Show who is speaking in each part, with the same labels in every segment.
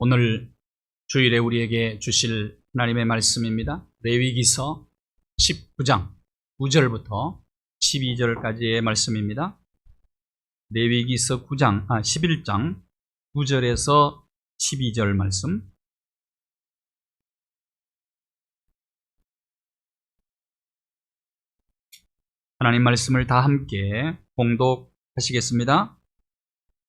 Speaker 1: 오늘 주일에 우리에게 주실 하나님의 말씀입니다. 레위기서 19장 9절부터 12절까지의 말씀입니다. 레위기서 11장 9절에서 12절 말씀. 하나님 말씀을 다 함께 봉독하시겠습니다.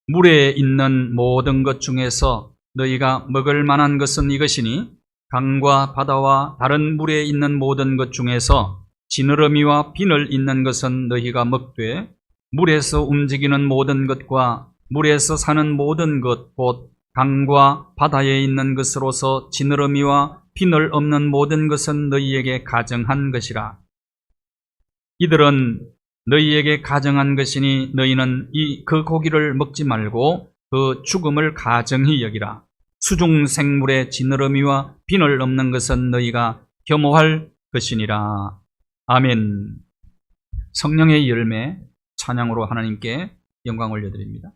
Speaker 1: 물에 있는 모든 것 중에서 너희가 먹을 만한 것은 이것이니 강과 바다와 다른 물에 있는 모든 것 중에서 지느러미와 비늘 있는 것은 너희가 먹되 물에서 움직이는 모든 것과 물에서 사는 모든 것 곧 강과 바다에 있는 것으로서 지느러미와 비늘 없는 모든 것은 너희에게 가정한 것이라. 이들은 너희에게 가정한 것이니 너희는 그 고기를 먹지 말고 그 죽음을 가정히 여기라. 수중 생물의 지느러미와 비늘 없는 것은 너희가 혐오할 것이니라. 아멘. 성령의 열매 찬양으로 하나님께 영광 올려드립니다.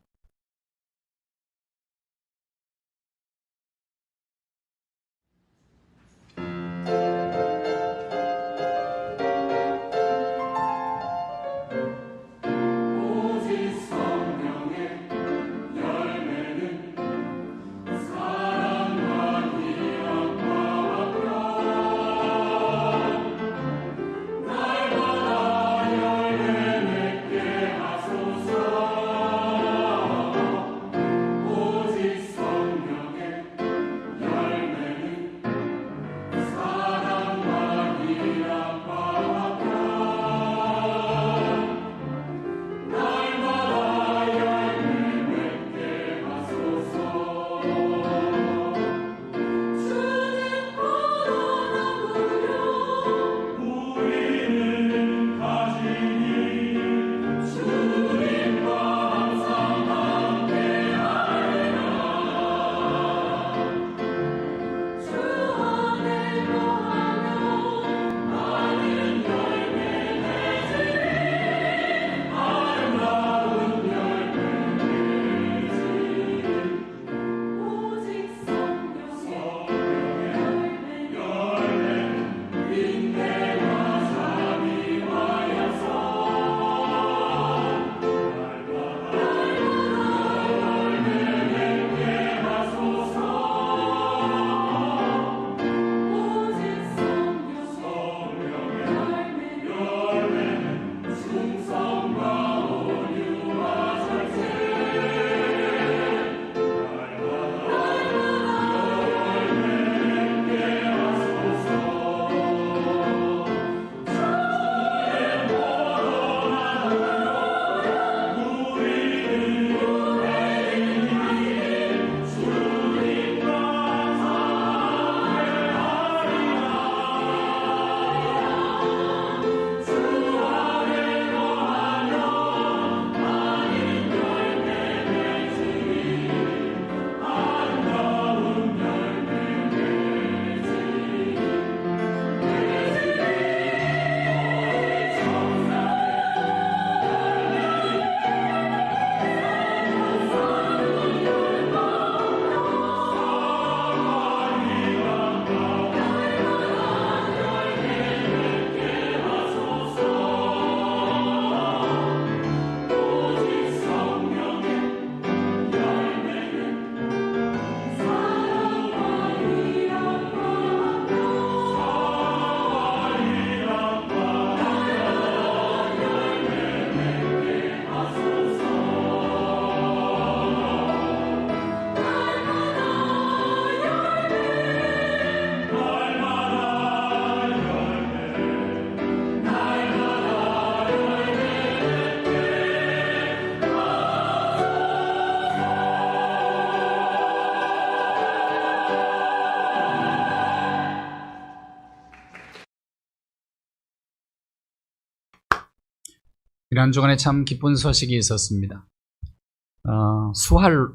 Speaker 1: 지난 주간에 참 기쁜 소식이 있었습니다.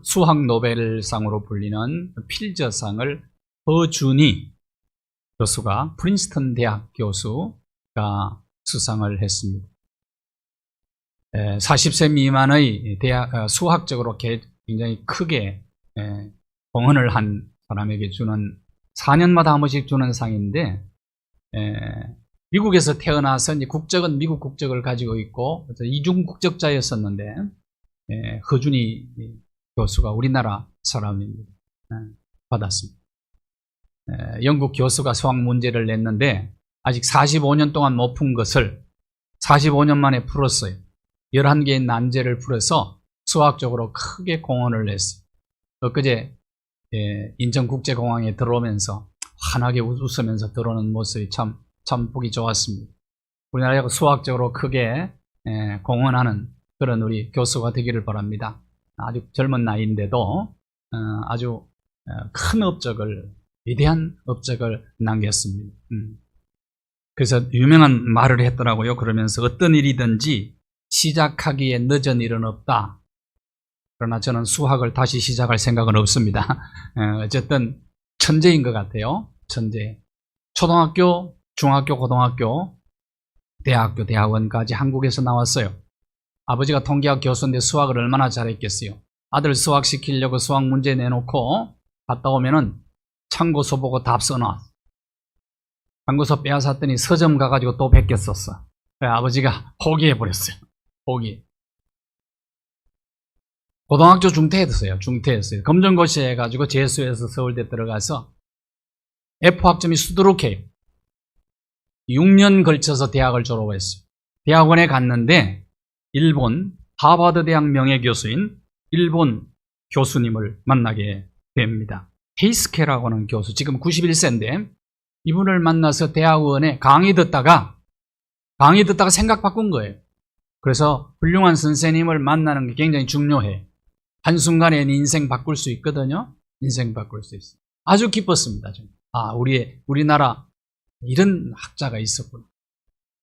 Speaker 1: 수학 노벨상으로 불리는 필저상을 허준희 교수가 프린스턴 대학 교수가 수상을 했습니다. 40세 미만의 수학적으로 굉장히 크게 공헌을 한 사람에게 주는 4년마다 한 번씩 주는 상인데 미국에서 태어나서 이제 국적은 미국 국적을 가지고 있고 이중 국적자였었는데 허준이 교수가 우리나라 사람입니다. 받았습니다. 영국 교수가 수학 문제를 냈는데 아직 45년 동안 못 푼 것을 45년 만에 풀었어요. 11개의 난제를 풀어서 수학적으로 크게 공헌을 했어요. 엊그제 인천국제공항에 들어오면서 환하게 웃으면서 들어오는 모습이 참 보기 좋았습니다. 우리나라가 수학적으로 크게 공헌하는 그런 우리 교수가 되기를 바랍니다. 아주 젊은 나이인데도 아주 큰 업적을, 위대한 업적을 남겼습니다. 그래서 유명한 말을 했더라고요. 그러면서 어떤 일이든지 시작하기에 늦은 일은 없다. 그러나 저는 수학을 다시 시작할 생각은 없습니다. 어쨌든 천재인 것 같아요. 천재. 초등학교, 중학교, 고등학교, 대학교, 대학원까지 한국에서 나왔어요. 아버지가 통계학 교수인데 수학을 얼마나 잘했겠어요. 아들 수학 시키려고 수학 문제 내놓고 갔다 오면은 참고서 보고 답 써놔. 참고서 빼앗았더니 서점 가가지고 또 베꼈었어. 아버지가 포기해버렸어요. 포기. 고등학교 중퇴했어요. 검정고시 해가지고 재수해서 서울대 들어가서 F학점이 수두룩해요. 6년 걸쳐서 대학을 졸업했어요. 대학원에 갔는데 일본 하버드 대학 명예교수인 일본 교수님을 만나게 됩니다. 헤이스케라고 하는 교수, 지금 91세인데 이분을 만나서 대학원에 강의 듣다가 생각 바꾼 거예요. 그래서 훌륭한 선생님을 만나는 게 굉장히 중요해. 한순간에 인생 바꿀 수 있거든요. 인생 바꿀 수 있어요. 아주 기뻤습니다. 저는. 우리나라 이런 학자가 있었구나.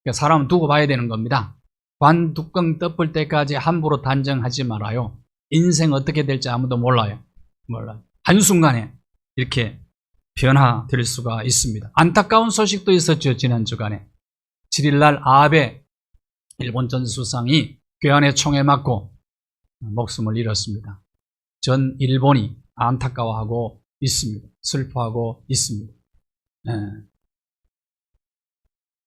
Speaker 1: 그러니까 사람은 두고 봐야 되는 겁니다. 관 뚜껑 덮을 때까지 함부로 단정하지 말아요. 인생 어떻게 될지 아무도 몰라요. 한순간에 이렇게 변화될 수가 있습니다. 안타까운 소식도 있었죠. 지난 주간에 7일날 아베 일본 전 수상이 괴한의 총에 맞고 목숨을 잃었습니다. 전 일본이 안타까워하고 있습니다. 슬퍼하고 있습니다.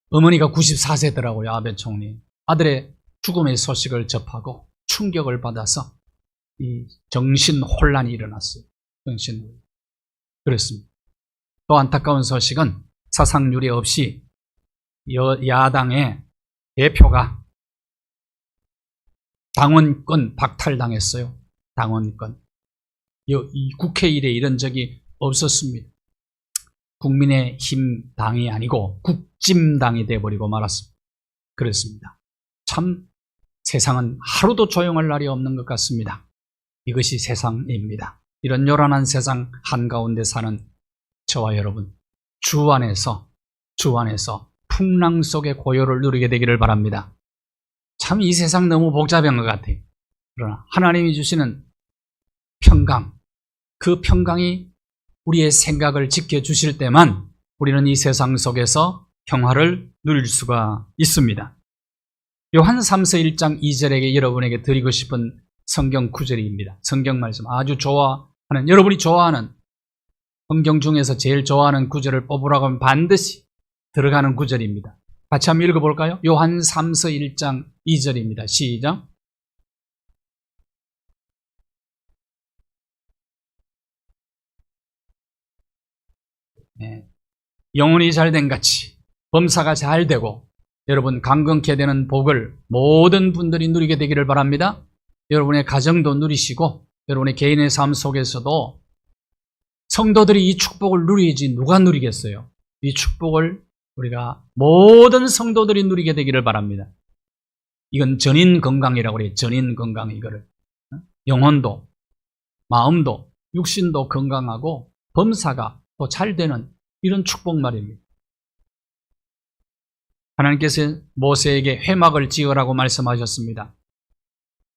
Speaker 1: 어머니가 94세더라고요. 아베 총리. 아들의 죽음의 소식을 접하고 충격을 받아서 이 정신혼란이 일어났어요. 정신혼란. 그렇습니다. 또 안타까운 소식은 사상유례 없이 야당의 대표가 당원권 박탈당했어요. 당원권. 이 국회 일에 이런 적이 없었습니다. 국민의힘 당이 아니고 국짐당이 돼버리고 말았습니다. 그렇습니다. 참 세상은 하루도 조용할 날이 없는 것 같습니다. 이것이 세상입니다. 이런 요란한 세상 한가운데 사는 저와 여러분, 주 안에서 풍랑 속의 고요를 누리게 되기를 바랍니다. 참 이 세상 너무 복잡한 것 같아요. 그러나 하나님이 주시는 평강, 그 평강이 우리의 생각을 지켜주실 때만 우리는 이 세상 속에서 평화를 누릴 수가 있습니다. 요한 3서 1장 2절에게 여러분에게 드리고 싶은 성경 구절입니다. 성경 말씀 아주 좋아하는, 여러분이 좋아하는 성경 중에서 제일 좋아하는 구절을 뽑으라고 하면 반드시 들어가는 구절입니다. 같이 한번 읽어볼까요? 요한 3서 1장 2절입니다. 시작. 영혼이 잘된 같이 범사가 잘 되고 여러분 강건케 되는 복을 모든 분들이 누리게 되기를 바랍니다. 여러분의 가정도 누리시고 여러분의 개인의 삶 속에서도 성도들이 이 축복을 누리지 누가 누리겠어요? 이 축복을 우리가 모든 성도들이 누리게 되기를 바랍니다. 이건 전인 건강이라고 그래요. 전인 건강. 이거를 영혼도 마음도 육신도 건강하고 범사가 또 잘 되는 이런 축복 말입니다. 하나님께서 모세에게 회막을 지으라고 말씀하셨습니다.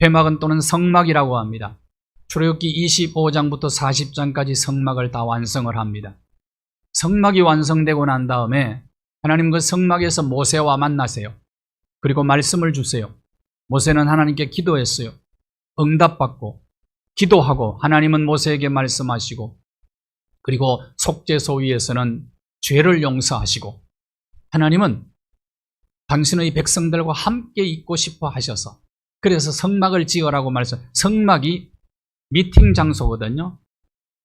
Speaker 1: 회막은 또는 성막이라고 합니다. 출애굽기 25장부터 40장까지 성막을 다 완성을 합니다. 성막이 완성되고 난 다음에 하나님 그 성막에서 모세와 만나세요. 그리고 말씀을 주세요. 모세는 하나님께 기도했어요. 응답받고 기도하고 하나님은 모세에게 말씀하시고 그리고 속죄소 위에서는 죄를 용서하시고 하나님은 당신의 백성들과 함께 있고 싶어 하셔서 그래서 성막을 지으라고 말해서 성막이 미팅 장소거든요.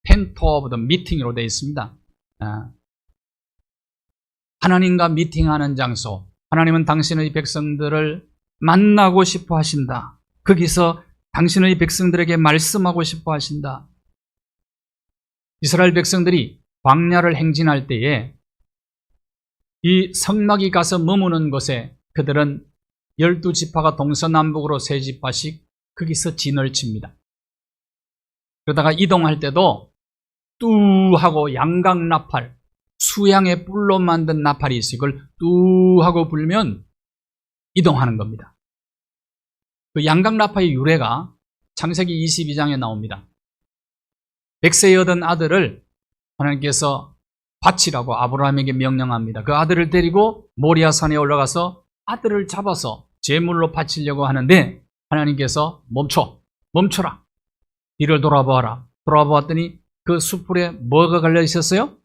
Speaker 1: 텐트 오브 더 미팅으로 되어 있습니다. 하나님과 미팅하는 장소. 하나님은 당신의 백성들을 만나고 싶어 하신다. 거기서 당신의 백성들에게 말씀하고 싶어 하신다. 이스라엘 백성들이 광야를 행진할 때에 이 성막이 가서 머무는 곳에 그들은 12지파가 동서남북으로 3지파씩 거기서 진을 칩니다. 그러다가 이동할 때도 뚜 하고 양강나팔, 수양의 뿔로 만든 나팔이 있어요. 이걸 뚜 하고 불면 이동하는 겁니다. 그 양강나팔의 유래가 창세기 22장에 나옵니다. 100세에 얻은 아들을 하나님께서 바치라고 아브라함에게 명령합니다. 그 아들을 데리고 모리아산에 올라가서 아들을 잡아서 제물로 바치려고 하는데 하나님께서 멈춰라. 뒤를 돌아보아라. 돌아보았더니 그 숯불에 뭐가 걸려 있었어요?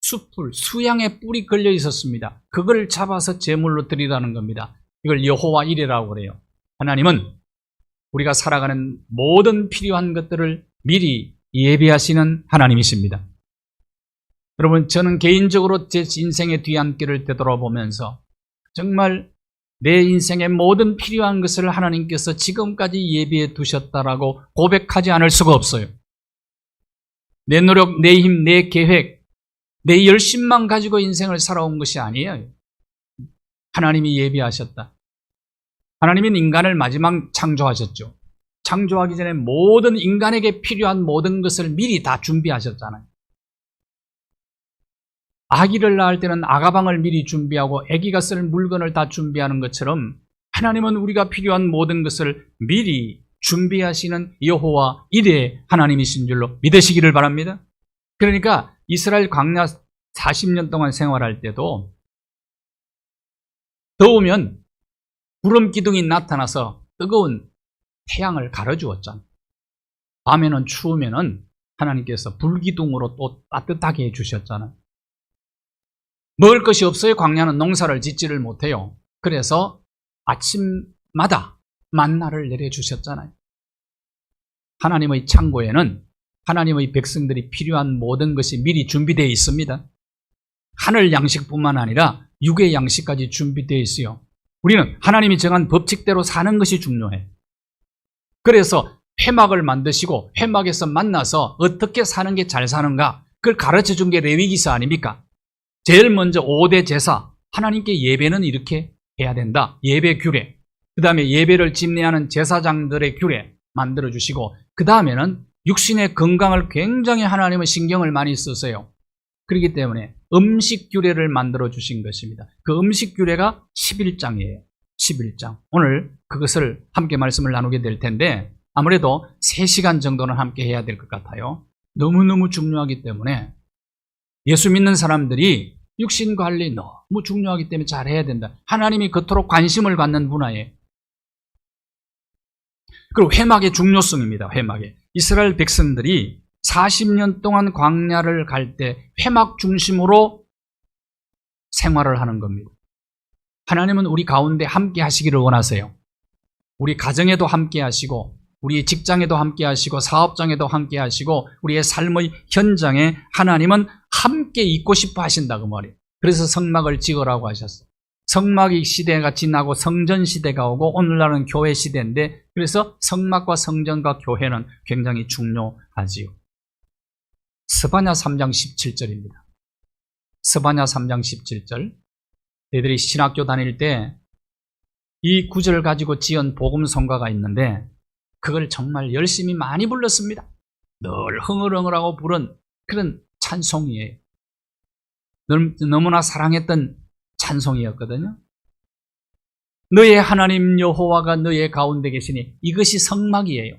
Speaker 1: 숯불, 수양의 뿔이 걸려 있었습니다. 그걸 잡아서 제물로 드리라는 겁니다. 이걸 여호와 이레라고 그래요. 하나님은 우리가 살아가는 모든 필요한 것들을 미리 예비하시는 하나님이십니다. 여러분, 저는 개인적으로 제 인생의 뒤안길을 되돌아보면서 정말 내 인생의 모든 필요한 것을 하나님께서 지금까지 예비해 두셨다라고 고백하지 않을 수가 없어요. 내 노력, 내 힘, 내 계획, 내 열심만 가지고 인생을 살아온 것이 아니에요. 하나님이 예비하셨다. 하나님은 인간을 마지막 창조하셨죠. 창조하기 전에 모든 인간에게 필요한 모든 것을 미리 다 준비하셨잖아요. 아기를 낳을 때는 아가방을 미리 준비하고 아기가 쓸 물건을 다 준비하는 것처럼 하나님은 우리가 필요한 모든 것을 미리 준비하시는 여호와 이레 하나님이신 줄로 믿으시기를 바랍니다. 그러니까 이스라엘 광야 40년 동안 생활할 때도 더우면 구름 기둥이 나타나서 뜨거운 태양을 가려주었잖아요. 밤에는 추우면은 하나님께서 불기둥으로 또 따뜻하게 해주셨잖아요. 먹을 것이 없어요. 광야는 농사를 짓지를 못해요. 그래서 아침마다 만나를 내려주셨잖아요. 하나님의 창고에는 하나님의 백성들이 필요한 모든 것이 미리 준비되어 있습니다. 하늘 양식뿐만 아니라 육의 양식까지 준비되어 있어요. 우리는 하나님이 정한 법칙대로 사는 것이 중요해. 그래서 회막을 만드시고 회막에서 만나서 어떻게 사는 게 잘 사는가 그걸 가르쳐준 게 레위기서 아닙니까? 제일 먼저 5대 제사, 하나님께 예배는 이렇게 해야 된다. 예배 규례. 그 다음에 예배를 집례하는 제사장들의 규례 만들어주시고 그 다음에는 육신의 건강을 굉장히 하나님은 신경을 많이 쓰세요. 그렇기 때문에 음식 규례를 만들어주신 것입니다. 그 음식 규례가 11장이에요. 11장. 오늘 그것을 함께 말씀을 나누게 될 텐데 아무래도 3시간 정도는 함께 해야 될 것 같아요. 너무너무 중요하기 때문에 예수 믿는 사람들이 육신 관리 너무 중요하기 때문에 잘해야 된다. 하나님이 그토록 관심을 갖는 분야예요. 그리고 회막의 중요성입니다. 회막의. 이스라엘 백성들이 40년 동안 광야를 갈 때 회막 중심으로 생활을 하는 겁니다. 하나님은 우리 가운데 함께 하시기를 원하세요. 우리 가정에도 함께 하시고 우리 직장에도 함께 하시고 사업장에도 함께 하시고 우리의 삶의 현장에 하나님은 함께 있고 싶어 하신다 그 말이에요. 그래서 성막을 지으라고 하셨어요. 성막의 시대가 지나고 성전 시대가 오고 오늘날은 교회 시대인데 그래서 성막과 성전과 교회는 굉장히 중요하지요. 스바냐 3장 17절입니다. 스바냐 3장 17절. 너희들이 신학교 다닐 때 이 구절을 가지고 지은 복음성가가 있는데 그걸 정말 열심히 많이 불렀습니다. 늘 흥얼흥얼하고 부른 그런 찬송이에요. 너무나 사랑했던 찬송이었거든요. 너의 하나님 여호와가 너의 가운데 계시니 이것이 성막이에요.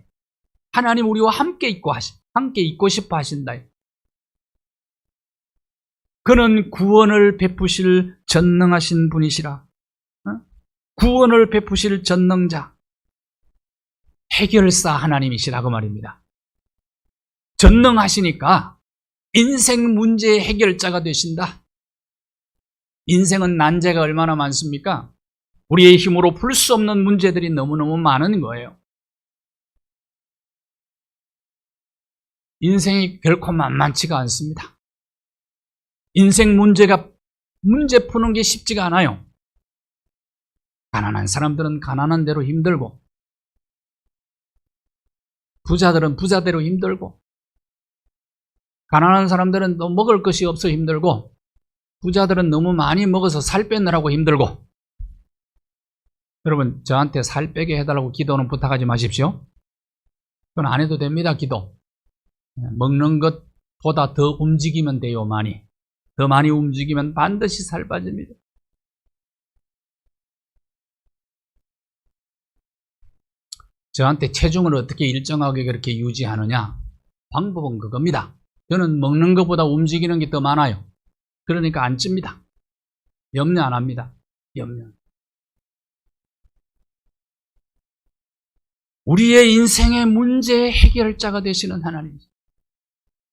Speaker 1: 하나님 우리와 함께 있고 싶어 하신다. 그는 구원을 베푸실 전능하신 분이시라. 구원을 베푸실 전능자. 해결사 하나님이시라 그 말입니다. 전능하시니까 인생 문제의 해결자가 되신다. 인생은 난제가 얼마나 많습니까? 우리의 힘으로 풀 수 없는 문제들이 너무너무 많은 거예요. 인생이 결코 만만치가 않습니다. 인생 문제 푸는 게 쉽지가 않아요. 가난한 사람들은 가난한 대로 힘들고, 부자들은 부자대로 힘들고, 가난한 사람들은 또 먹을 것이 없어 힘들고, 부자들은 너무 많이 먹어서 살 빼느라고 힘들고. 여러분, 저한테 살 빼게 해달라고 기도는 부탁하지 마십시오. 그건 안 해도 됩니다, 기도. 먹는 것보다 더 움직이면 돼요, 많이. 더 많이 움직이면 반드시 살 빠집니다. 저한테 체중을 어떻게 일정하게 그렇게 유지하느냐? 방법은 그겁니다. 저는 먹는 것보다 움직이는 게 더 많아요. 그러니까 안 찝니다. 염려 안 합니다. 염려. 우리의 인생의 문제의 해결자가 되시는 하나님이시다.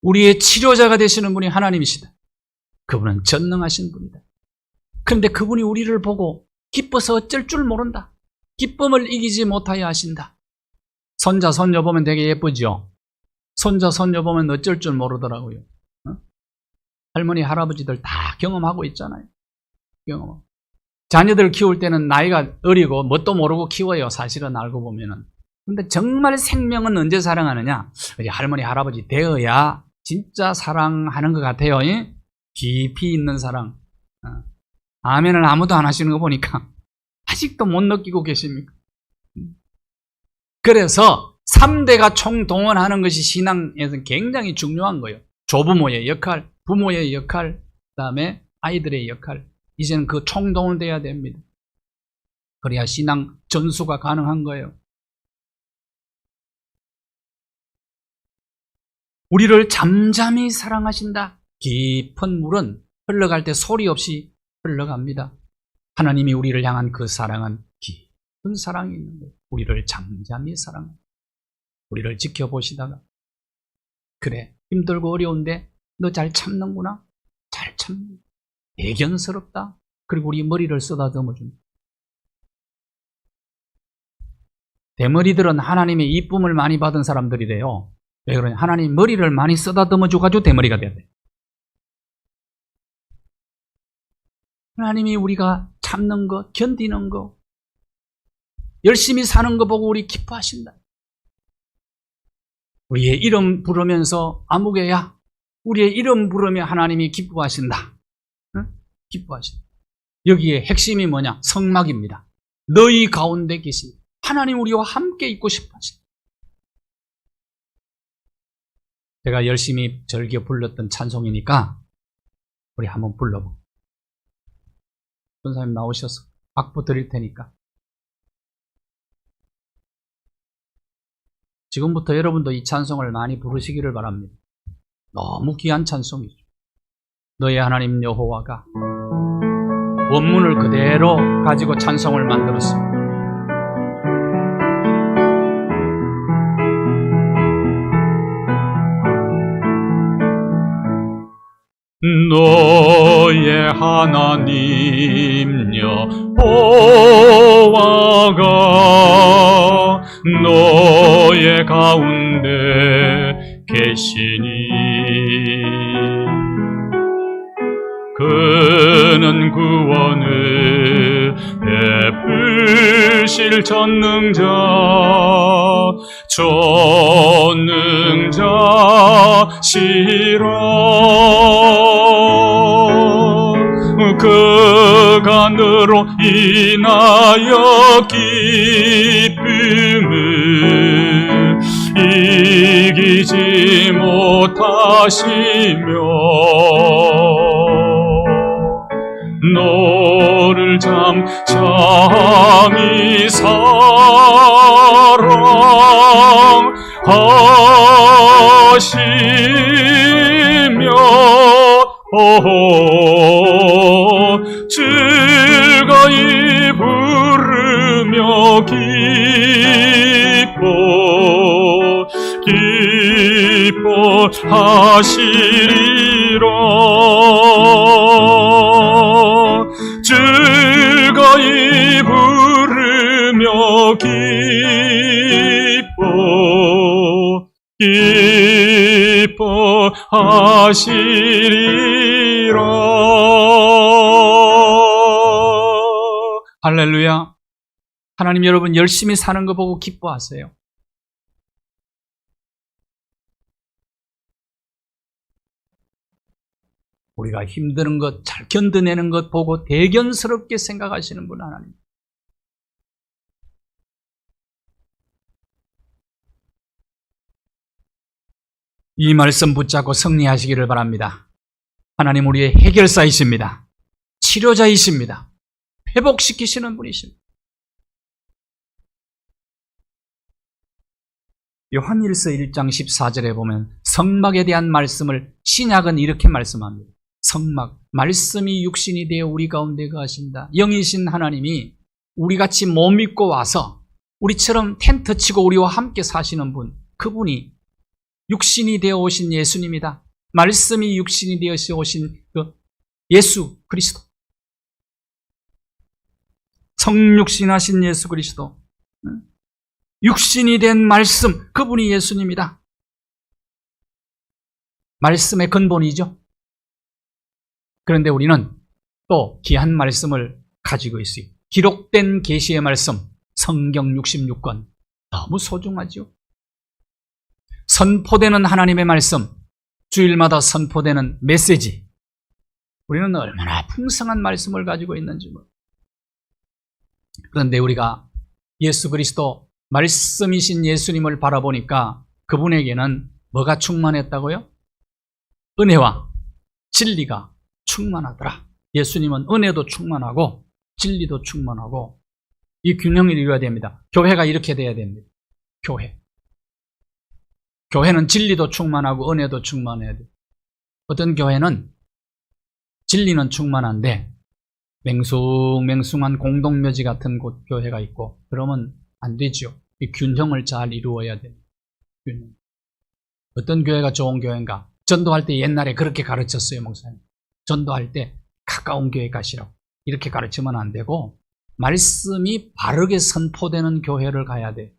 Speaker 1: 우리의 치료자가 되시는 분이 하나님이시다. 그분은 전능하신 분이다. 그런데 그분이 우리를 보고 기뻐서 어쩔 줄 모른다. 기쁨을 이기지 못하여 하신다. 손자, 손녀 보면 되게 예쁘죠? 손자, 손녀 보면 어쩔 줄 모르더라고요. 할머니, 할아버지들 다 경험하고 있잖아요. 경험. 자녀들 키울 때는 나이가 어리고 뭣도 모르고 키워요. 사실은 알고 보면은. 근데 정말 생명은 언제 사랑하느냐? 할머니, 할아버지 되어야 진짜 사랑하는 것 같아요. 깊이 있는 사랑. 아멘을 아무도 안 하시는 거 보니까 아직도 못 느끼고 계십니까? 그래서 3대가 총동원하는 것이 신앙에서 굉장히 중요한 거예요. 조부모의 역할, 부모의 역할, 그 다음에 아이들의 역할. 이제는 그 총동원돼야 됩니다. 그래야 신앙 전수가 가능한 거예요. 우리를 잠잠히 사랑하신다. 깊은 물은 흘러갈 때 소리 없이 흘러갑니다. 하나님이 우리를 향한 그 사랑은 깊은 사랑이 있는 거예요. 우리를 잠잠히 사랑합니다. 우리를 지켜보시다가, 그래, 힘들고 어려운데 너 잘 참는구나. 잘 참는. 대견스럽다. 그리고 우리 머리를 쓰다듬어 줍니다. 대머리들은 하나님의 이쁨을 많이 받은 사람들이래요. 왜 그러냐? 하나님 머리를 많이 쓰다듬어 줘가지고 대머리가 돼야 돼. 하나님이 우리가 참는 거, 견디는 거, 열심히 사는 거 보고 우리 기뻐하신다. 우리의 이름 부르면서 아무개야, 우리의 이름 부르며 하나님이 기뻐하신다. 응? 기뻐하신다. 여기에 핵심이 뭐냐? 성막입니다. 너희 가운데 계신 하나님 우리와 함께 있고 싶어 하신다. 제가 열심히 즐겨 불렀던 찬송이니까 우리 한번 불러보고. 선생님 나오셔서 악보 드릴 테니까. 지금부터 여러분도 이 찬송을 많이 부르시기를 바랍니다. 너무 귀한 찬송이죠. 너의 하나님 여호와가 원문을 그대로 가지고 찬송을 만들었습니다. 너의 하나님 여호와가 너의 가운데 계시니 그는 구원을 베푸실 전능자시라. 그가 너로 인하여 기쁨을 이기지 못하시며 너를 잠잠히 사랑하시며 즐거이 부르며 기뻐하시리라. 즐거이 부르며 기뻐하시리라. 할렐루야. 하나님, 여러분 열심히 사는 거 보고 기뻐하세요. 우리가 힘드는 것, 잘 견뎌내는 것 보고 대견스럽게 생각하시는 분 하나님. 이 말씀 붙잡고 승리하시기를 바랍니다. 하나님 우리의 해결사이십니다. 치료자이십니다. 회복시키시는 분이십니다. 요한일서 1장 14절에 보면 성막에 대한 말씀을 신약은 이렇게 말씀합니다. 성막, 말씀이 육신이 되어 우리 가운데 거하신다. 영이신 하나님이 우리같이 못 믿고 와서 우리처럼 텐트 치고 우리와 함께 사시는 분, 그분이 육신이 되어 오신 예수님이다. 말씀이 육신이 되어 오신 그 예수 그리스도, 성육신하신 예수 그리스도, 육신이 된 말씀, 그분이 예수님이다. 말씀의 근본이죠. 그런데 우리는 또 귀한 말씀을 가지고 있어요. 기록된 계시의 말씀, 성경 66권, 너무 소중하죠. 선포되는 하나님의 말씀, 주일마다 선포되는 메시지, 우리는 얼마나 풍성한 말씀을 가지고 있는지. 그런데 우리가 예수 그리스도, 말씀이신 예수님을 바라보니까 그분에게는 뭐가 충만했다고요? 은혜와 진리가 충만하더라. 예수님은 은혜도 충만하고 진리도 충만하고 이 균형을 이루어야 됩니다. 교회가 이렇게 돼야 됩니다. 교회는 진리도 충만하고 은혜도 충만해야 돼요. 어떤 교회는 진리는 충만한데 맹숭맹숭한 공동묘지 같은 곳 교회가 있고, 그러면 안 되죠. 이 균형을 잘 이루어야 돼요. 균형. 어떤 교회가 좋은 교회인가? 전도할 때 옛날에 그렇게 가르쳤어요, 목사님. 전도할 때 가까운 교회 가시라고. 이렇게 가르치면 안 되고 말씀이 바르게 선포되는 교회를 가야 돼.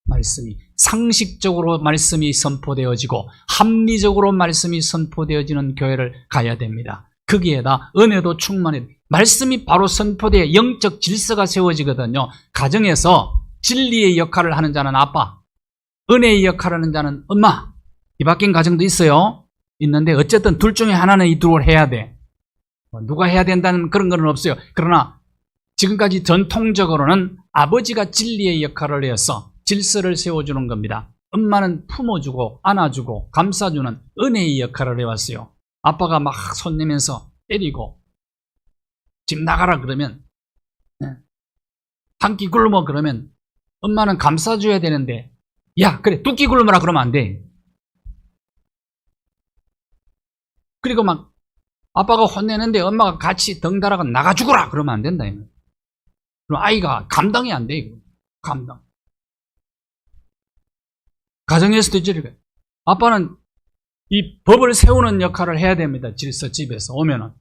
Speaker 1: 말씀이 상식적으로 말씀이 선포되어지고 합리적으로 말씀이 선포되어지는 교회를 가야 됩니다. 거기에다 은혜도 충만해. 말씀이 바로 선포되어 영적 질서가 세워지거든요. 가정에서 진리의 역할을 하는 자는 아빠, 은혜의 역할을 하는 자는 엄마, 이 바뀐 가정도 있어요. 있는데 어쨌든 둘 중에 하나는 이 둘을 해야 돼. 누가 해야 된다는 그런 건 없어요. 그러나 지금까지 전통적으로는 아버지가 진리의 역할을 해서 질서를 세워주는 겁니다. 엄마는 품어주고 안아주고 감싸주는 은혜의 역할을 해왔어요. 아빠가 막 손 내면서 때리고 집 나가라 그러면, 한 끼 굶어 그러면 엄마는 감싸줘야 되는데, 야 그래 두 끼 굶어라 그러면 안 돼. 그리고 막 아빠가 혼내는데 엄마가 같이 덩달아가 나가 죽어라 그러면 안 된다. 그럼 아이가 감당이 안 돼. 이거. 감당. 가정에서도 이렇게 아빠는 이 법을 세우는 역할을 해야 됩니다. 질서, 집에서 오면은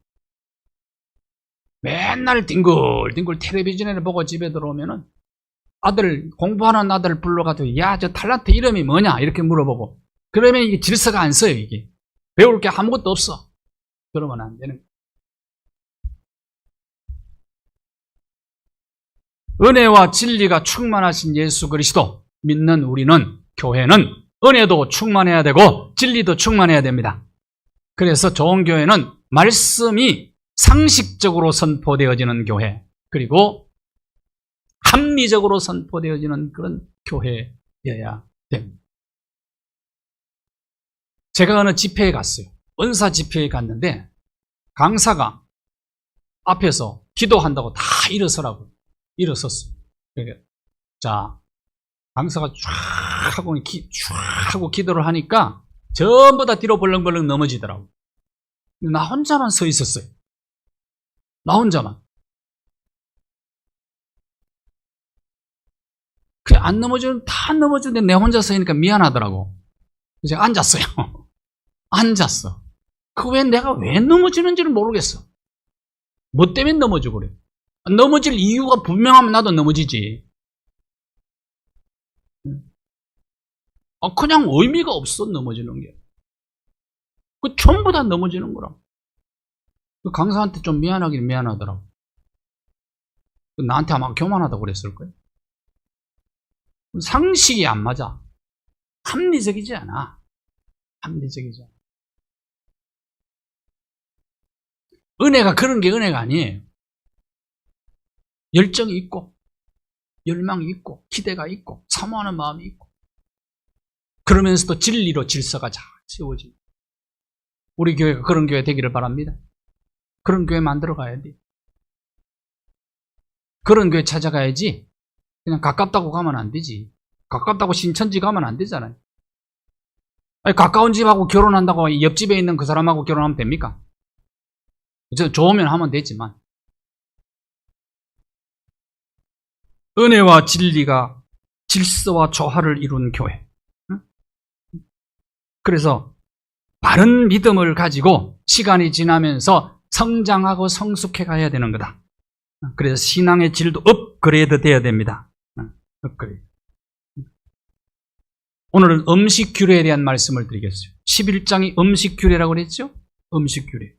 Speaker 1: 맨날 뒹굴뒹굴 텔레비전을 보고 집에 들어오면은 아들, 공부하는 아들 불러가지고 야 저 탤런트 이름이 뭐냐 이렇게 물어보고, 그러면 이게 질서가 안 서요. 이게 배울 게 아무것도 없어. 그러면 안 되는 거예요. 은혜와 진리가 충만하신 예수 그리스도 믿는 우리는, 교회는 은혜도 충만해야 되고 진리도 충만해야 됩니다. 그래서 좋은 교회는 말씀이 상식적으로 선포되어지는 교회, 그리고 합리적으로 선포되어지는 그런 교회여야 됩니다. 제가 어느 집회에 갔어요. 은사 집회에 갔는데 강사가 앞에서 기도한다고 다 일어서라고 일어섰어요. 그러니까 자, 강사가 쫙 하고 기도를 하니까 전부 다 뒤로 벌렁벌렁 넘어지더라고. 나 혼자만 서 있었어요. 나 혼자만. 그래 안 넘어지는 다 넘어지는데 내 혼자 서 있으니까 미안하더라고. 그래서 제가 앉았어요. 앉았어. 내가 왜 넘어지는지를 모르겠어. 뭐 때문에 넘어지고 그래. 넘어질 이유가 분명하면 나도 넘어지지. 그냥 의미가 없어, 넘어지는 게. 전부 다 넘어지는 거라. 강사한테 좀 미안하긴 미안하더라고. 나한테 아마 교만하다고 그랬을 거예요. 상식이 안 맞아. 합리적이지 않아. 합리적이지 않아. 은혜가 그런 게 은혜가 아니에요. 열정이 있고, 열망이 있고, 기대가 있고, 사모하는 마음이 있고, 그러면서도 진리로 질서가 잘 세워지고, 우리 교회가 그런 교회 되기를 바랍니다. 그런 교회 만들어 가야 돼. 그런 교회 찾아가야지. 그냥 가깝다고 가면 안 되지. 가깝다고 신천지 가면 안 되잖아요. 아니, 가까운 집하고 결혼한다고 옆집에 있는 그 사람하고 결혼하면 됩니까? 좋으면 하면 되지만. 은혜와 진리가 질서와 조화를 이룬 교회. 그래서 바른 믿음을 가지고 시간이 지나면서 성장하고 성숙해 가야 되는 거다. 그래서 신앙의 질도 업그레이드 돼야 됩니다. 업그레이드. 오늘은 음식 규례에 대한 말씀을 드리겠어요. 11장이 음식 규례라고 그랬죠? 음식 규례.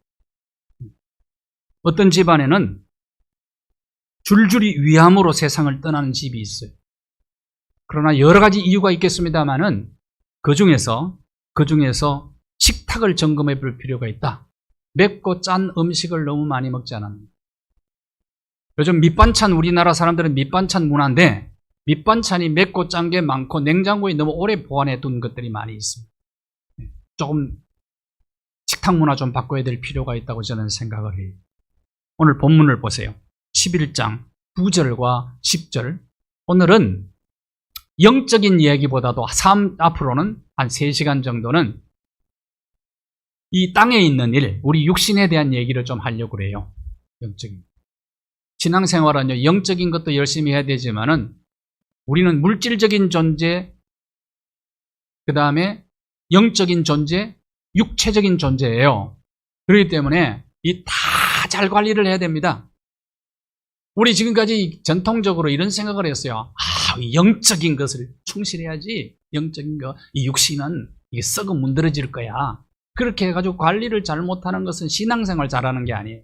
Speaker 1: 어떤 집안에는 줄줄이 위암으로 세상을 떠나는 집이 있어요. 그러나 여러 가지 이유가 있겠습니다만은 그 중에서 식탁을 점검해 볼 필요가 있다. 맵고 짠 음식을 너무 많이 먹지 않았는가. 요즘 밑반찬, 우리나라 사람들은 밑반찬 문화인데 밑반찬이 맵고 짠 게 많고 냉장고에 너무 오래 보관해 둔 것들이 많이 있습니다. 조금 식탁 문화 좀 바꿔야 될 필요가 있다고 저는 생각을 해요. 오늘 본문을 보세요. 11장 9절과 10절. 오늘은 영적인 이야기보다도 앞으로는 한 3시간 정도는 이 땅에 있는 일, 우리 육신에 대한 얘기를 좀 하려고 그래요. 영적인. 신앙생활은요, 영적인 것도 열심히 해야 되지만은 우리는 물질적인 존재, 그 다음에 영적인 존재, 육체적인 존재예요. 그렇기 때문에 이 다 잘 관리를 해야 됩니다. 우리 지금까지 전통적으로 이런 생각을 했어요. 영적인 것을 충실해야지. 영적인 거, 이 육신은 이게 썩어 문드러질 거야. 그렇게 해가지고 관리를 잘못하는 것은 신앙생활 잘하는 게 아니에요.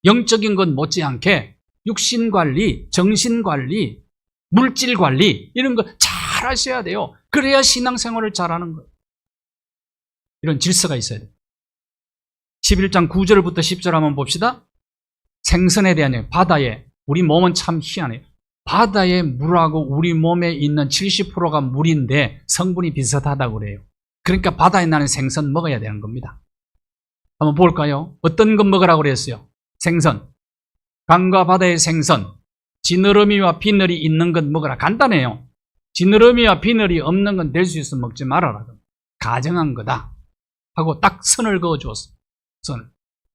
Speaker 1: 영적인 것 못지않게 육신 관리, 정신 관리, 물질 관리 이런 거 잘 하셔야 돼요. 그래야 신앙생활을 잘하는 거예요. 이런 질서가 있어야 돼요. 11장 9절부터 10절 한번 봅시다. 생선에 대한 얘기, 바다에, 우리 몸은 참 희한해요. 바다의 물하고 우리 몸에 있는 70%가 물인데 성분이 비슷하다고 그래요. 그러니까 바다에 나는 생선 먹어야 되는 겁니다. 한번 볼까요? 어떤 것 먹으라고 그랬어요? 생선. 강과 바다의 생선. 지느러미와 비늘이 있는 것 먹으라. 간단해요. 지느러미와 비늘이 없는 건 될 수 있으면 먹지 말아라. 가정한 거다. 하고 딱 선을 그어주었어. 선.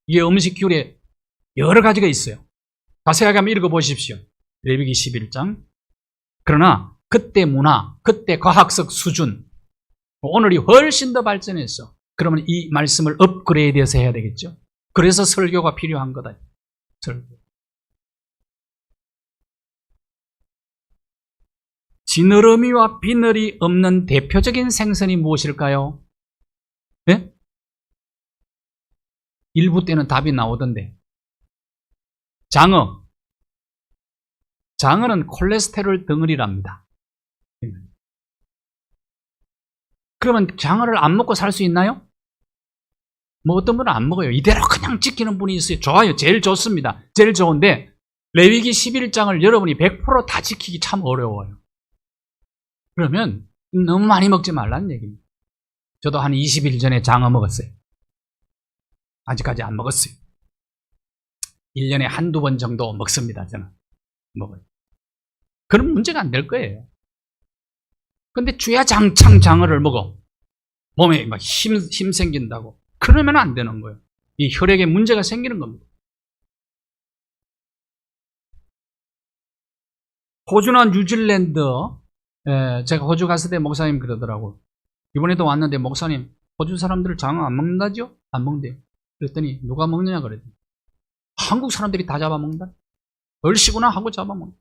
Speaker 1: 이게 음식 규례 여러 가지가 있어요. 자세하게 한번 읽어보십시오. 레위기 11장. 그러나 그때 문화, 그때 과학적 수준, 오늘이 훨씬 더 발전했어. 그러면 이 말씀을 업그레이드해서 해야 되겠죠. 그래서 설교가 필요한 거다. 설교. 지느러미와 비늘이 없는 대표적인 생선이 무엇일까요? 네? 일부 때는 답이 나오던데. 장어. 장어는 콜레스테롤 덩어리랍니다. 그러면 장어를 안 먹고 살 수 있나요? 뭐 어떤 분은 안 먹어요. 이대로 그냥 지키는 분이 있어요. 좋아요. 제일 좋습니다. 제일 좋은데 레위기 11장을 여러분이 100% 다 지키기 참 어려워요. 그러면 너무 많이 먹지 말라는 얘기입니다. 저도 한 20일 전에 장어 먹었어요. 아직까지 안 먹었어요. 1년에 한두 번 정도 먹습니다. 저는 먹어요. 그럼 문제가 안 될 거예요. 근데 주야장창 장어를 먹어. 몸에 막 힘 생긴다고. 그러면 안 되는 거예요. 이 혈액에 문제가 생기는 겁니다. 호주나 뉴질랜드, 제가 호주 갔을 때 목사님 그러더라고. 이번에도 왔는데 목사님 호주 사람들 장어 안 먹는다죠? 안 먹는데요. 그랬더니 누가 먹느냐 그랬더니 한국 사람들이 다 잡아먹는다. 얼씨구나 하고 잡아먹는다.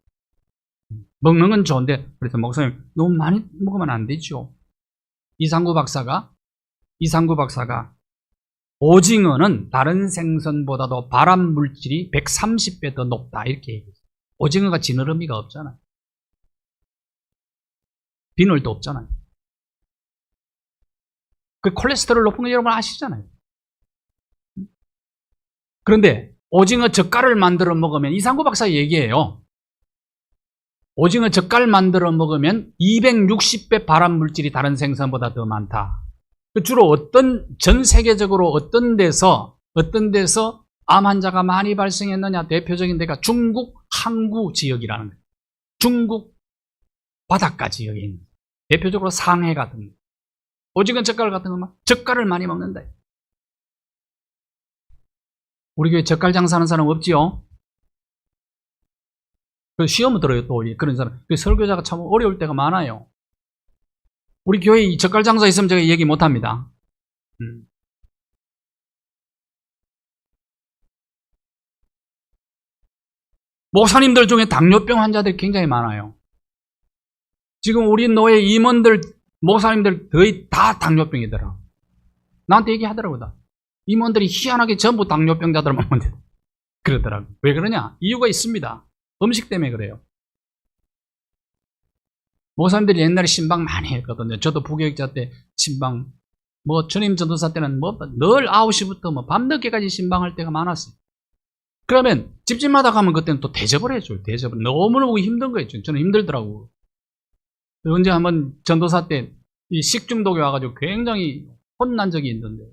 Speaker 1: 먹는 건 좋은데 그래서 목사님 너무 많이 먹으면 안 되죠. 이상구 박사가 오징어는 다른 생선보다도 발암 물질이 130배 더 높다 이렇게 얘기했어요. 오징어가 지느러미가 없잖아요. 비늘도 없잖아요. 그 콜레스테롤 높은 거 여러분 아시잖아요. 그런데 오징어 젓갈을 만들어 먹으면 이상구 박사 얘기예요. 오징어 젓갈 만들어 먹으면 260배 발암 물질이 다른 생선보다 더 많다. 주로 전 세계적으로 어떤 데서 암 환자가 많이 발생했느냐 대표적인 데가 중국 항구 지역이라는 거예요. 중국 바닷가 지역에 있는 대표적으로 상해 같은 거. 오징어 젓갈 같은 거만 젓갈을 많이 먹는다. 우리 교회 젓갈 장사하는 사람 없지요? 그 시험을 들어요 또 그런 사람. 그 설교자가 참 어려울 때가 많아요. 우리 교회에 이 젓갈 장사 있으면 제가 얘기 못합니다. 목사님들 중에 당뇨병 환자들이 굉장히 많아요. 지금 우리 노예 임원들, 목사님들 거의 다 당뇨병이더라. 나한테 얘기하더라고요. 임원들이 희한하게 전부 당뇨병자들만 먹는데 그러더라고. 왜 그러냐? 이유가 있습니다. 음식 때문에 그래요. 목사님들이 옛날에 신방 많이 했거든요. 저도 부교육자 때 신방, 전임 전도사 때는 늘 9시부터 밤늦게까지 신방할 때가 많았어요. 그러면 집집마다 가면 그때는 또 대접을 해줘요. 대접을. 너무너무 힘든 거예요. 저는 힘들더라고요. 언제 한번 전도사 때 이 식중독이 와가지고 굉장히 혼난 적이 있는데요.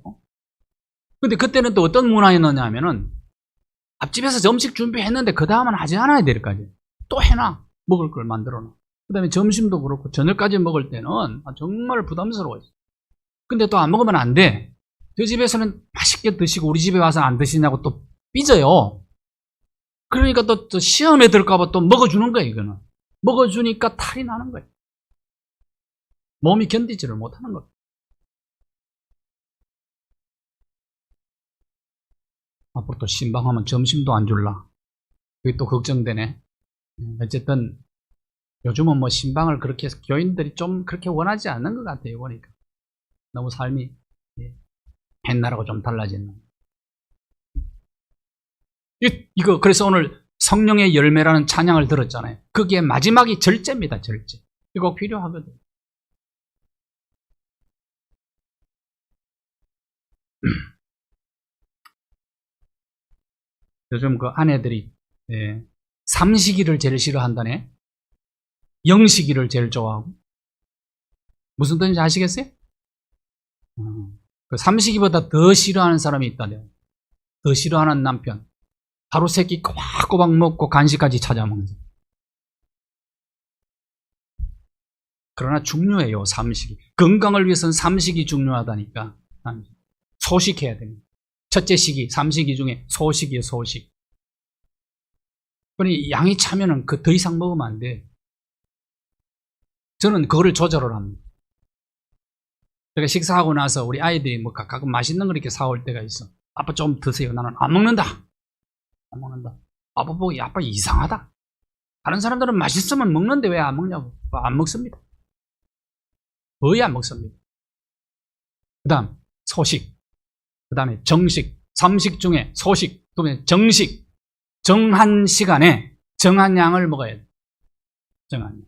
Speaker 1: 근데 그때는 또 어떤 문화였느냐 하면은 앞집에서 음식 준비했는데 그 다음은 하지 않아야 될 거 아니에요. 또 해놔. 먹을 걸 만들어놔. 그 다음에 점심도 그렇고 저녁까지 먹을 때는 정말 부담스러워요. 근데 또 안 먹으면 안 돼. 저 집에서는 맛있게 드시고 우리 집에 와서 안 드시냐고 또 삐져요. 그러니까 또 시험에 들까봐 또 먹어주는 거예요. 이거는 먹어주니까 탈이 나는 거예요. 몸이 견디지를 못하는 거예요. 앞으로 또 신방하면 점심도 안 줄라. 그게 또 걱정되네. 어쨌든 요즘은 신방을 그렇게 교인들이 좀 그렇게 원하지 않는 것 같아요. 보니까 너무 삶이 옛날하고 좀 달라졌는. 이거 그래서 오늘 성령의 열매라는 찬양을 들었잖아요. 그게 마지막이 절제입니다. 절제. 이거 필요하거든요. 요즘 그 아내들이 삼시기를 제일 싫어한다네. 영시기를 제일 좋아하고. 무슨 뜻인지 아시겠어요? 그 삼시기보다 더 싫어하는 사람이 있다네요. 더 싫어하는 남편. 하루 세 끼 꼬박꼬박 먹고 간식까지 찾아 먹는. 그러나 중요해요. 삼식이. 건강을 위해서는 삼식이 중요하다니까. 소식해야 됩니다. 첫째 식이, 삼식이 중에 소식이에요. 소식. 그러니 양이 차면은 더 이상 먹으면 안 돼. 저는 그거를 조절을 합니다. 그러니까 식사하고 나서 우리 아이들이 가끔 맛있는 걸 이렇게 사올 때가 있어. 아빠 좀 드세요. 나는 안 먹는다. 안 먹는다. 아빠 보고 아빠 이상하다. 다른 사람들은 맛있으면 먹는데 왜 안 먹냐고. 안 먹습니다. 거의 안 먹습니다. 그 다음 소식, 그 다음에 정식, 삼식 중에 소식, 그 다음에 정식. 정한 시간에 정한 양을 먹어야 돼. 정한 양.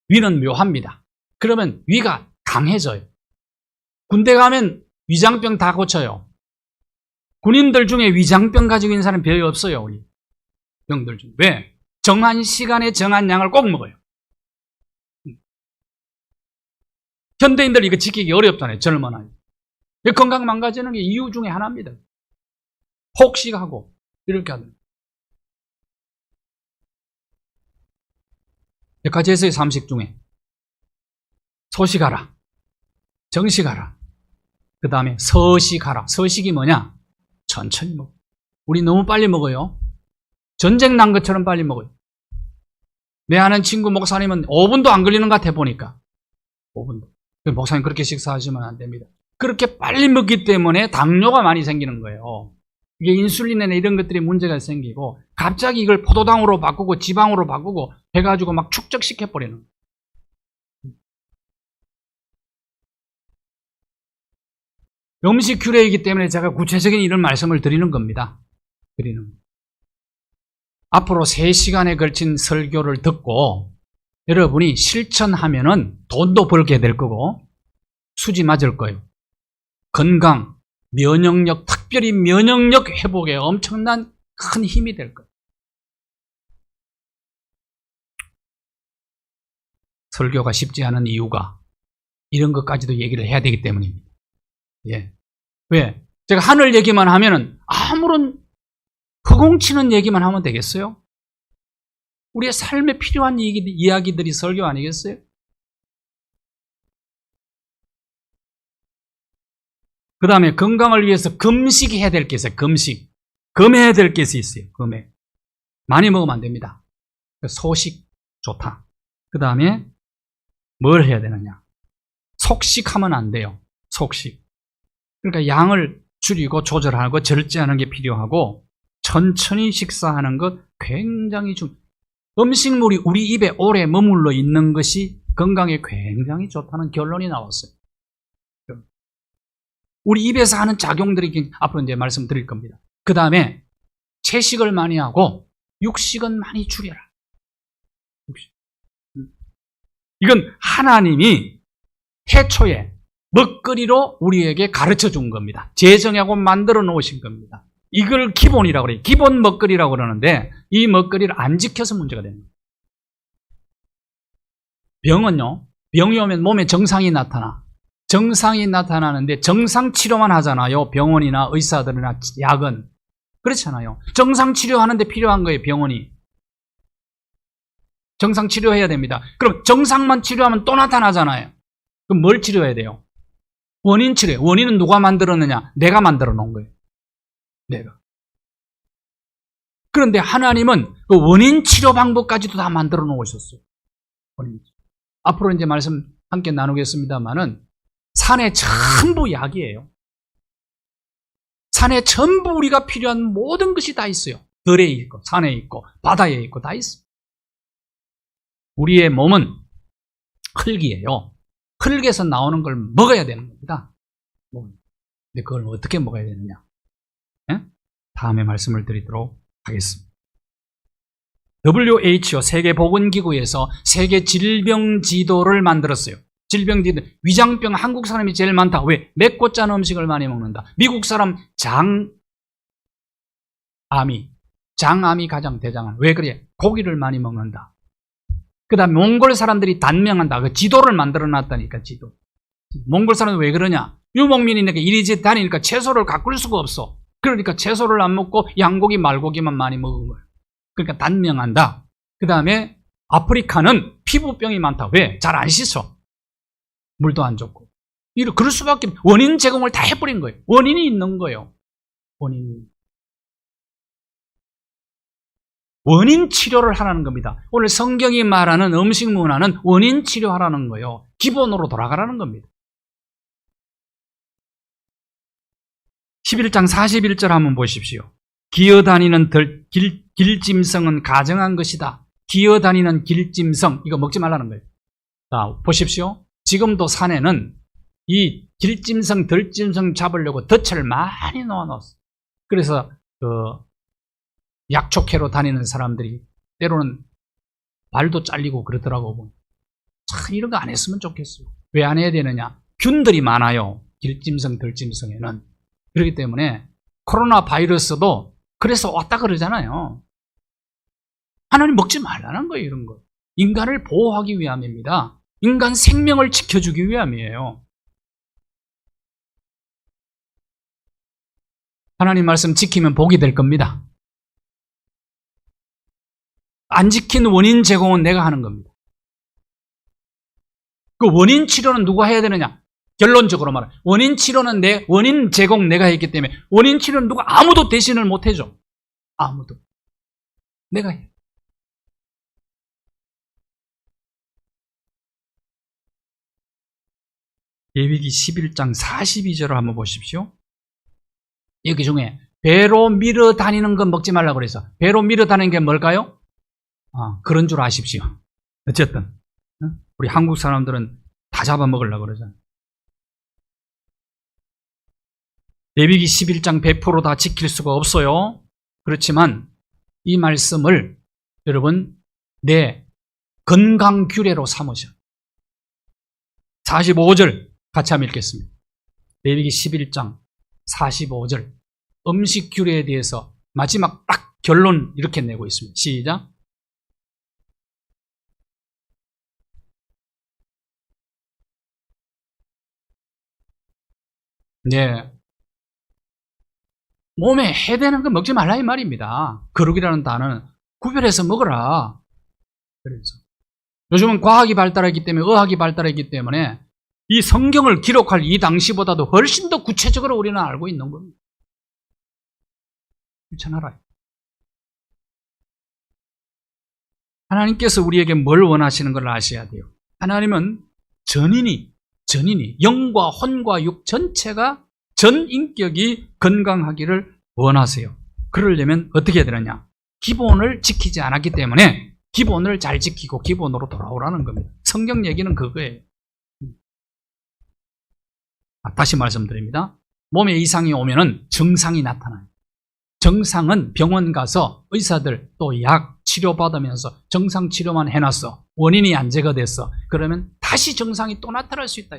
Speaker 1: 위는 묘합니다. 그러면 위가 강해져요. 군대 가면 위장병 다 고쳐요. 군인들 중에 위장병 가지고 있는 사람 별로 없어요. 우리 병들 중에. 왜? 정한 시간에 정한 양을 꼭 먹어요. 현대인들 이거 지키기 어렵잖아요. 젊은 아이. 건강 망가지는 게 이유 중에 하나입니다. 혹식하고 이렇게 하는. 백화제에서의 삼식 중에 소식하라, 정식하라, 그 다음에 서식하라. 서식이 뭐냐? 천천히 먹어. 우리 너무 빨리 먹어요. 전쟁 난 것처럼 빨리 먹어요. 내 아는 친구 목사님은 5분도 안 걸리는 것 같아 보니까. 5분도. 목사님 그렇게 식사하시면 안 됩니다. 그렇게 빨리 먹기 때문에 당뇨가 많이 생기는 거예요. 이게 인슐린이나 이런 것들이 문제가 생기고 갑자기 이걸 포도당으로 바꾸고 지방으로 바꾸고 해가지고 막 축적시켜버리는 거예요. 음식 규례이기 때문에 제가 구체적인 이런 말씀을 드리는 겁니다. 앞으로 3시간에 걸친 설교를 듣고 여러분이 실천하면은 돈도 벌게 될 거고 수지 맞을 거예요. 건강, 면역력, 특별히 면역력 회복에 엄청난 큰 힘이 될 거예요. 설교가 쉽지 않은 이유가 이런 것까지도 얘기를 해야 되기 때문입니다. 예. 왜? 제가 하늘 얘기만 하면은 아무런 허공치는 얘기만 하면 되겠어요? 우리의 삶에 필요한 이야기들이 설교 아니겠어요? 그 다음에 건강을 위해서 금식해야 될 게 있어요. 금해야 될 게 있어요. 금해. 많이 먹으면 안 됩니다. 소식 좋다. 그 다음에 뭘 해야 되느냐? 속식하면 안 돼요. 속식. 그러니까 양을 줄이고 조절하고 절제하는 게 필요하고 천천히 식사하는 것 굉장히 음식물이 우리 입에 오래 머물러 있는 것이 건강에 굉장히 좋다는 결론이 나왔어요. 우리 입에서 하는 작용들이 앞으로 이제 말씀드릴 겁니다. 그 다음에 채식을 많이 하고 육식은 많이 줄여라. 이건 하나님이 태초에 먹거리로 우리에게 가르쳐 준 겁니다. 제정하고 만들어 놓으신 겁니다. 이걸 기본이라고 그래요. 기본 먹거리라고 그러는데 이 먹거리를 안 지켜서 문제가 됩니다. 병은요, 병이 오면 몸에 정상이 나타나. 정상이 나타나는데 정상 치료만 하잖아요. 병원이나 의사들이나 약은. 그렇잖아요. 정상 치료하는데 필요한 거예요. 병원이. 정상 치료해야 됩니다. 그럼 정상만 치료하면 또 나타나잖아요. 그럼 뭘 치료해야 돼요? 원인 치료. 원인은 누가 만들었느냐? 내가 만들어 놓은 거예요. 내가. 그런데 하나님은 그 원인 치료 방법까지도 다 만들어 놓으셨어요. 원인. 앞으로 이제 말씀 함께 나누겠습니다만은 산에 전부 약이에요. 산에 전부 우리가 필요한 모든 것이 다 있어요. 들에 있고 산에 있고 바다에 있고 다 있어요. 우리의 몸은 흙이에요. 흙에서 나오는 걸 먹어야 되는 겁니다. 근데 그걸 어떻게 먹어야 되느냐? 네? 다음에 말씀을 드리도록 하겠습니다. WHO 세계보건기구에서 세계 질병지도를 만들었어요. 질병지도, 위장병 한국 사람이 제일 많다. 왜? 맵고 짠 음식을 많이 먹는다. 미국 사람 장암이 가장 대장한. 왜 그래? 고기를 많이 먹는다. 그 다음에 몽골 사람들이 단명한다. 그 지도를 만들어 놨다니까, 지도. 몽골 사람은 왜 그러냐? 유목민이니까 이리저리 다니니까 채소를 가꿀 수가 없어. 그러니까 채소를 안 먹고 양고기, 말고기만 많이 먹은 거예요. 그러니까 단명한다. 그 다음에 아프리카는 피부병이 많다. 왜? 잘 안 씻어. 물도 안 좋고. 그럴 수밖에, 원인 제공을 다 해버린 거예요. 원인이 있는 거예요. 원인 치료를 하라는 겁니다. 오늘 성경이 말하는 음식 문화는 원인 치료하라는 거예요. 기본으로 돌아가라는 겁니다. 11장 41절 한번 보십시오. 기어다니는 길짐승은 가정한 것이다. 기어다니는 길짐승, 이거 먹지 말라는 거예요. 자, 보십시오. 지금도 산에는 이 길짐승, 들짐승 잡으려고 덫을 많이 놓아놨어요. 그래서 약초캐로 다니는 사람들이 때로는 발도 잘리고 그러더라고. 참 이런 거 안 했으면 좋겠어요. 왜 안 해야 되느냐? 균들이 많아요. 길짐승, 들짐승에는. 그렇기 때문에 코로나 바이러스도 그래서 왔다 그러잖아요. 하나님 먹지 말라는 거예요. 이런 거. 인간을 보호하기 위함입니다. 인간 생명을 지켜주기 위함이에요. 하나님 말씀 지키면 복이 될 겁니다. 안 지킨 원인 제공은 내가 하는 겁니다. 그 원인 치료는 누가 해야 되느냐? 결론적으로 말해. 원인 치료는 원인 제공 내가 했기 때문에 원인 치료는 누가 아무도 대신을 못 해줘. 아무도. 내가 해. 레위기 11장 42절을 한번 보십시오. 여기 중에 배로 밀어 다니는 건 먹지 말라고 그래서 배로 밀어 다니는 게 뭘까요? 그런 줄 아십시오. 어쨌든 우리 한국 사람들은 다 잡아먹으려고 그러잖아요. 레위기 11장 100% 다 지킬 수가 없어요. 그렇지만 이 말씀을 여러분 내 건강규례로 삼으셔. 45절 같이 한번 읽겠습니다. 레위기 11장 45절 음식규례에 대해서 마지막 딱 결론 이렇게 내고 있습니다. 시작. 네. 몸에 해대는 거 먹지 말라 이 말입니다. 거룩이라는 단어는 구별해서 먹어라. 그래서 요즘은 과학이 발달했기 때문에 의학이 발달했기 때문에 이 성경을 기록할 이 당시보다도 훨씬 더 구체적으로 우리는 알고 있는 겁니다. 실천하라. 하나님께서 우리에게 뭘 원하시는 걸 아셔야 돼요. 하나님은 전인이 영과 혼과 육 전체가 전 인격이 건강하기를 원하세요. 그러려면 어떻게 해야 되느냐? 기본을 지키지 않았기 때문에 기본을 잘 지키고 기본으로 돌아오라는 겁니다. 성경 얘기는 그거예요. 다시 말씀드립니다. 몸에 이상이 오면은 증상이 나타나요. 정상은 병원 가서 의사들 또 약 치료받으면서 정상 치료만 해놨어. 원인이 안 제거됐어. 그러면 다시 정상이 또 나타날 수 있다.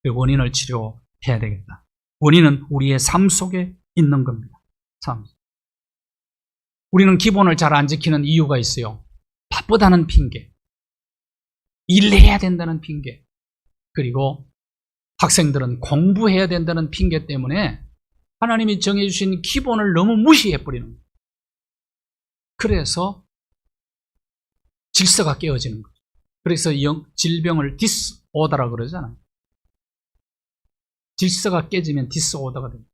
Speaker 1: 그 원인을 치료해야 되겠다. 원인은 우리의 삶 속에 있는 겁니다. 삶. 우리는 기본을 잘 안 지키는 이유가 있어요. 바쁘다는 핑계, 일해야 된다는 핑계, 그리고 학생들은 공부해야 된다는 핑계 때문에 하나님이 정해주신 기본을 너무 무시해버리는 거예요. 그래서 질서가 깨어지는 거죠. 그래서 질병을 디스오더라고 그러잖아요. 질서가 깨지면 디스오더가 됩니다.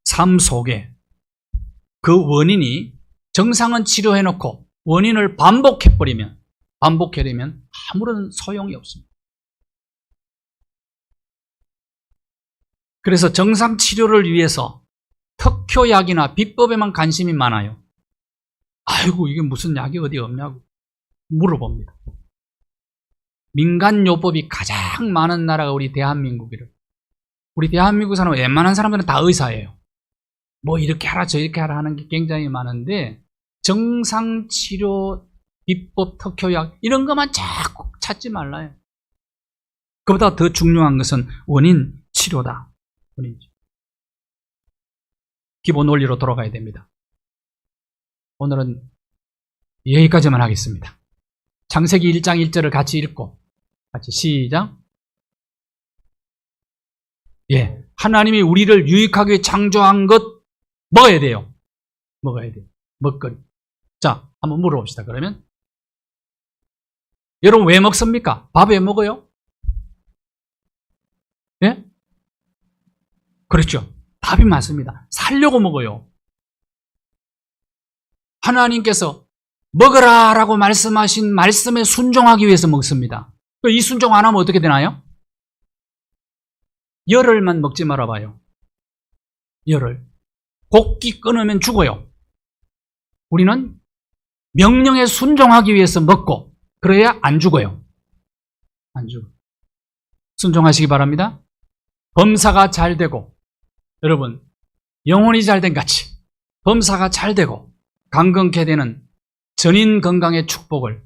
Speaker 1: 삶 속에 그 원인이 정상은 치료해놓고 원인을 반복해버리면 아무런 소용이 없습니다. 그래서 정상 치료를 위해서 특효약이나 비법에만 관심이 많아요. 아이고 이게 무슨 약이 어디 없냐고 물어봅니다. 민간요법이 가장 많은 나라가 우리 대한민국이래요. 우리 대한민국 사람 웬만한 사람들은 다 의사예요. 뭐 이렇게 하라 저렇게 하라 하는 게 굉장히 많은데 정상치료, 비법, 특효약 이런 것만 자꾸 찾지 말라요. 그보다 더 중요한 것은 원인 치료다. 원인 치료. 기본 원리로 돌아가야 됩니다. 오늘은 여기까지만 하겠습니다. 창세기 1장 1절을 같이 읽고 같이 시작. 하나님이 우리를 유익하게 창조한 것 먹어야 돼요. 먹어야 돼요. 먹거리. 자, 한번 물어봅시다. 그러면 여러분 왜 먹습니까? 밥 왜 먹어요? 예? 그렇죠. 답이 맞습니다. 살려고 먹어요. 하나님께서 먹으라 라고 말씀하신 말씀에 순종하기 위해서 먹습니다. 이 순종 안 하면 어떻게 되나요? 열흘만 먹지 말아봐요. 열흘. 곡기 끊으면 죽어요. 우리는 명령에 순종하기 위해서 먹고 그래야 안 죽어요. 안 죽어요. 순종하시기 바랍니다. 범사가 잘 되고 여러분 영혼이 잘 된 같이 범사가 잘 되고 강건케 되는 전인 건강의 축복을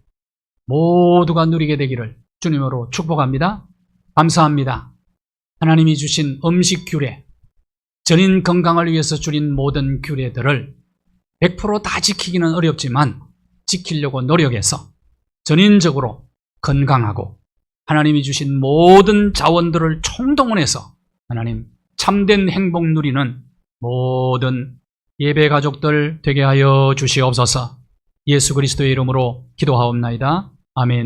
Speaker 1: 모두가 누리게 되기를 주님으로 축복합니다. 감사합니다. 하나님이 주신 음식 규례, 전인 건강을 위해서 줄인 모든 규례들을 100% 다 지키기는 어렵지만 지키려고 노력해서 전인적으로 건강하고 하나님이 주신 모든 자원들을 총동원해서 하나님 참된 행복 누리는 모든 예배 가족들 되게 하여 주시옵소서. 예수 그리스도의 이름으로 기도하옵나이다. 아멘.